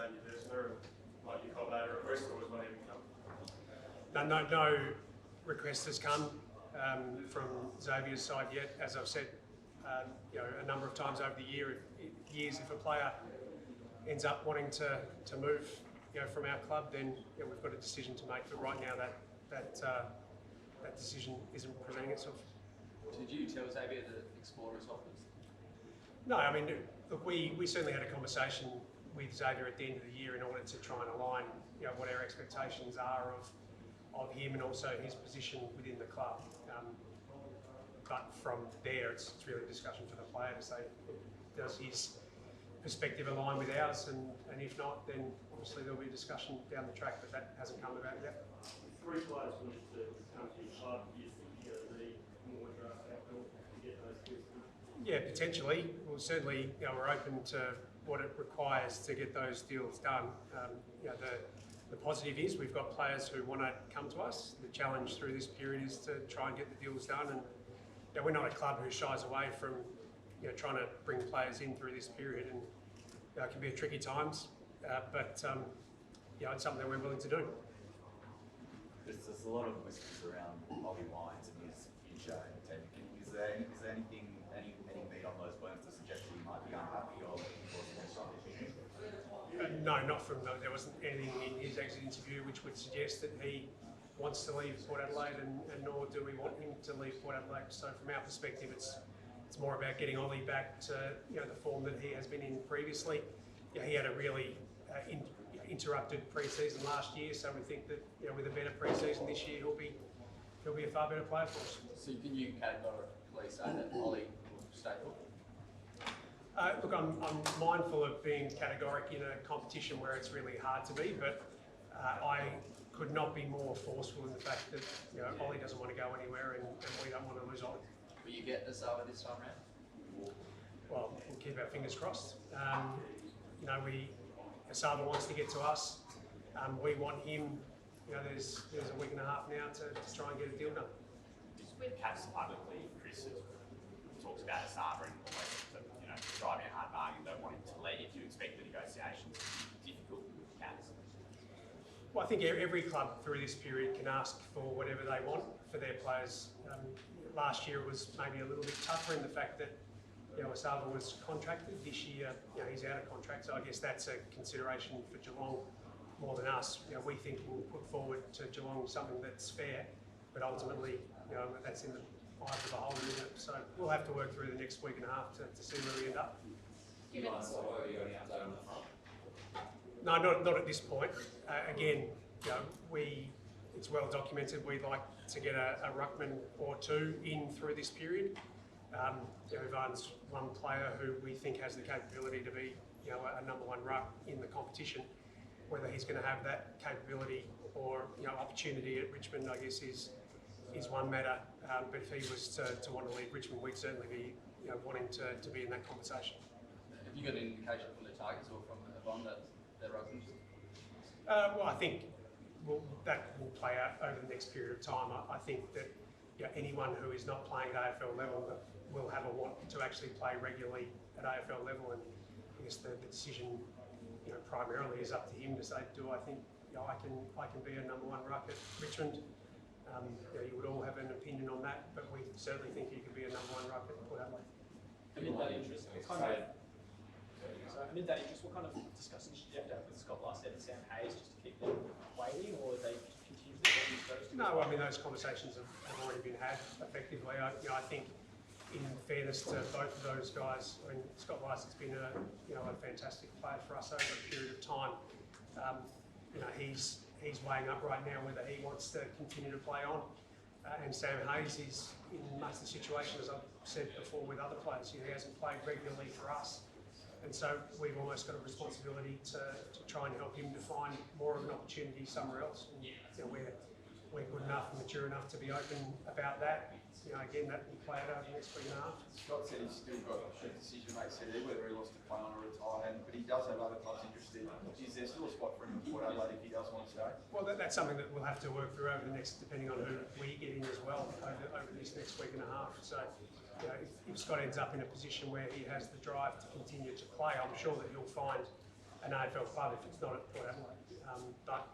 Xavier Duursma, and like you called that a request, or was one even come? No request has come from Xavier's side yet. As I've said, a number of times over the years, if a player ends up wanting to move, from our club, then we've got a decision to make. But right now, that decision isn't presenting itself. Did you tell Xavier to explore his offers? No, I mean, look, we certainly had a conversation with Xavier at the end of the year in order to try and align, what our expectations are of him and also his position within the club. But from there, it's really a discussion for the player to say, does his perspective align with ours? And if not, then obviously there'll be a discussion down the track, but that hasn't come about yet. 3 players wanted to come to your club. Do you think you're going to need more draft capital to get those deals done? Yeah, potentially. Well, certainly, we're open to what it requires to get those deals done. The positive is we've got players who want to come to us. The challenge through this period is to try and get the deals done. And we're not a club who shies away from trying to bring players in through this period. And it can be tricky times, but it's something that we're willing to do. There's a lot of whispers around Ollie Wines and his future. Is there anything, any meat on those bones to suggest that he might be unhappy or looking for some competition? No, not from there wasn't anything in his exit interview which would suggest that he wants to leave Port Adelaide, and nor do we want him to leave Port Adelaide. So from our perspective, it's more about getting Ollie back to the form that he has been in previously. He had a really interrupted pre-season last year, so we think that with a better pre-season this year, he'll be a far better player for us. So can you categorically say that Ollie will stay put? Look, I'm mindful of being categoric in a competition where it's really hard to be, but I could not be more forceful in the fact that Ollie doesn't want to go anywhere, and we don't want to lose Ollie. Will you get Asava this time round? Well, we'll keep our fingers crossed. Asava wants to get to us. We want him. There's a week and a half now to try and get a deal done. With Caps publicly, Chris talks about Asava and driving a hard bargain, don't want him to leave. Do you expect the negotiations to be difficult with Caps? Well, I think every club through this period can ask for whatever they want for their players. Last year it was maybe a little bit tougher in the fact that Asava was contracted. This year he's out of contract, so I guess that's a consideration for Geelong more than us. We think we'll put forward to Geelong something that's fair, but ultimately that's in the eyes of the whole unit. So we'll have to work through the next week and a half to see where we end up. No, not at this point. Again, it's well documented. We'd like to get a Ruckman or 2 in through this period. Ivan's one player who we think has the capability to be, a #1 ruck in the competition. Whether he's going to have that capability or opportunity at Richmond, I guess is one matter. But if he was to want to leave Richmond, we'd certainly be wanting to be in that conversation. Have you got an indication from the Tigers or from Yvonne that they're Ruckman? Well, I think that will play out over the next period of time. I think that anyone who is not playing at AFL level will have a want to actually play regularly at AFL level, and I guess the decision primarily is up to him to say, do I think I can be a #1 ruck at Richmond? You would all have an opinion on that, but we certainly think he could be a #1 ruck at Port Adelaide. Amid that interest, what kind of discussions did you have to have with Scott Lycett and Sam Hayes just to keep them waiting, or are they continue to be exposed to? No, I mean those conversations have already been had effectively. I think, in fairness to both of those guys, I mean Scott Lycett's been a fantastic player for us over a period of time. He's weighing up right now whether he wants to continue to play on, and Sam Hayes is in much the situation as I've said before with other players. He hasn't played regularly for us. And so we've almost got a responsibility to try and help him to find more of an opportunity somewhere else. And we're good enough and mature enough to be open about that. Again, that will play out over the next week and a half. Scott said he's still got a decision to make CD whether he wants to play on or retire, but he does have other clubs interested. Is there still a spot for him in Port Adelaide if he does want to stay? Well, that's something that we'll have to work through over the next, depending on who we get in as well, over this next week and a half. So, if Scott ends up in a position where he has the drive to continue to play, I'm sure that he'll find an AFL club if it's not at Port Adelaide. But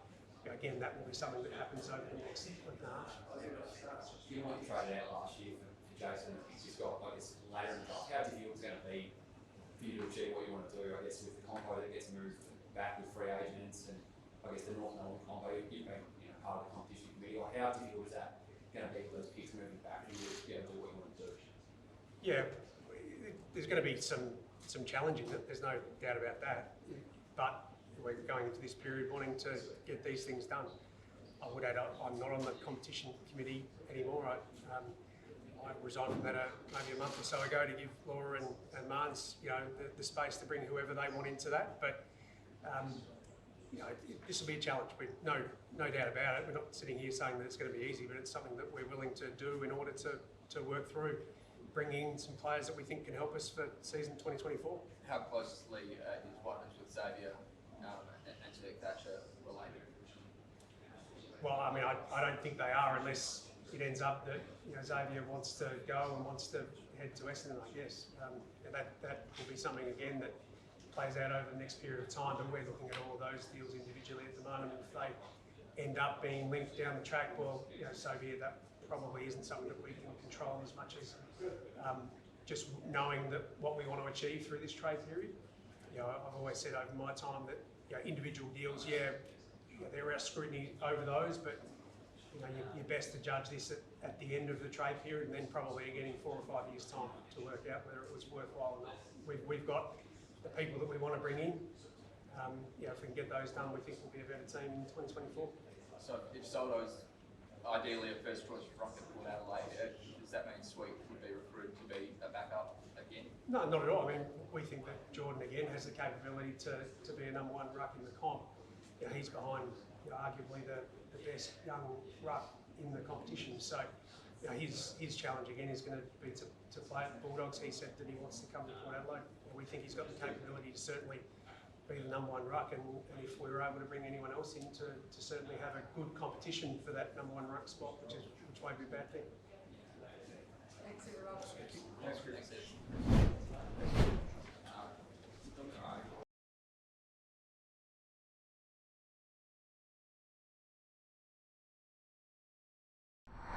again, that will be something that happens over the next week and a half. Given what you traded out last year for Jason, he's got, I guess, later in the draft, how difficult it's going to be for you to achieve what you want to do, I guess, with the combo that gets moved back with free agents and I guess the North Melbourne combo, you've been part of the competition committee, like how difficult is that going to be for those picks moving back for you to be able to do what you want to do? Yeah, there's going to be some challenge in it, there's no doubt about that. But we're going into this period wanting to get these things done. I would add, I'm not on the competition committee anymore. I resigned from that maybe a month or so ago to give Laura and Marnes, the space to bring whoever they want into that. But this will be a challenge. No doubt about it. We're not sitting here saying that it's going to be easy, but it's something that we're willing to do in order to work through, bringing in some players that we think can help us for season 2024. How closely is partners with Xavier and Thatcher related? Well, I mean, I don't think they are unless it ends up that Xavier wants to go and wants to head to Essendon, I guess. That will be something again that plays out over the next period of time, but we're looking at all of those deals individually at the moment. If they end up being linked down the track, well, so be it. That probably isn't something that we can control as much as just knowing that what we want to achieve through this trade period. I've always said over my time that individual deals, there are scrutiny over those, but you're best to judge this at the end of the trade period, and then probably again in 4 or 5 years' time to work out whether it was worthwhile or not. We've got the people that we want to bring in. If we can get those done, we think we'll be a better team in 2024. So if Soldo's ideally a first choice for Ruck at Port Adelaide, does that mean Sweet would be recruited to be a backup again? No, not at all. I mean, we think that Jordan again has the capability to be a number 1 ruck in the comp. He's behind arguably the best young ruck in the competition. So his challenge again is going to be to play at the Bulldogs. He said that he wants to come to Port Adelaide. We think he's got the capability to certainly be the number 1 ruck, and if we were able to bring anyone else in to certainly have a good competition for that number 1 ruck spot, which won't be a bad thing. Thanks, everyone. Thanks, Chris.